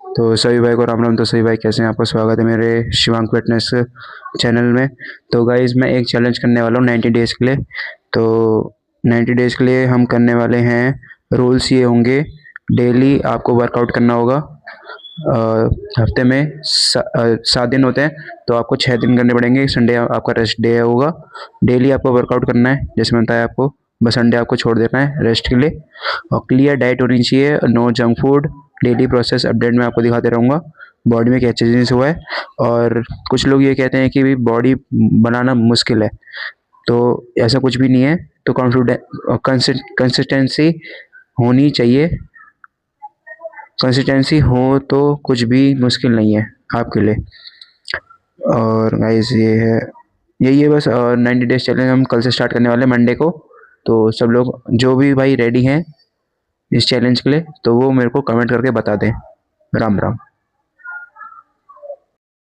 तो सभी भाई को राम राम। तो सभी भाई कैसे हैं? आपका स्वागत है मेरे शिवांक फिटनेस चैनल में। तो गाइज मैं एक चैलेंज करने वाला हूँ 90 डेज़ के लिए। तो 90 डेज़ के लिए हम करने वाले हैं, रूल्स ये होंगे। डेली आपको वर्कआउट करना होगा। हफ्ते में 7 दिन होते हैं, तो आपको 6 दिन करने पड़ेंगे। संडे आपका रेस्ट डे होगा। डेली आपको वर्कआउट करना है, जैसे मैंने बताया आपको। बस संडे आपको छोड़ देना है रेस्ट के लिए। और क्लियर डाइट होनी चाहिए, no junk food. Daily process update मैं आपको दिखाते रहूँगा, बॉडी में क्या चेंजेस हुआ है। और कुछ लोग ये कहते हैं कि भाई बॉडी बनाना मुश्किल है, तो ऐसा कुछ भी नहीं है। तो कंसिस्टेंसी होनी चाहिए। कंसिस्टेंसी हो तो कुछ भी मुश्किल नहीं है आपके लिए। और गाइस ये है, यही है बस। और 90 डेज चैलेंज हम कल से स्टार्ट करने वाले हैं, मंडे को। तो सब लोग जो भी भाई रेडी हैं इस चैलेंज के लिए, तो वो मेरे को कमेंट करके बता दें। राम राम।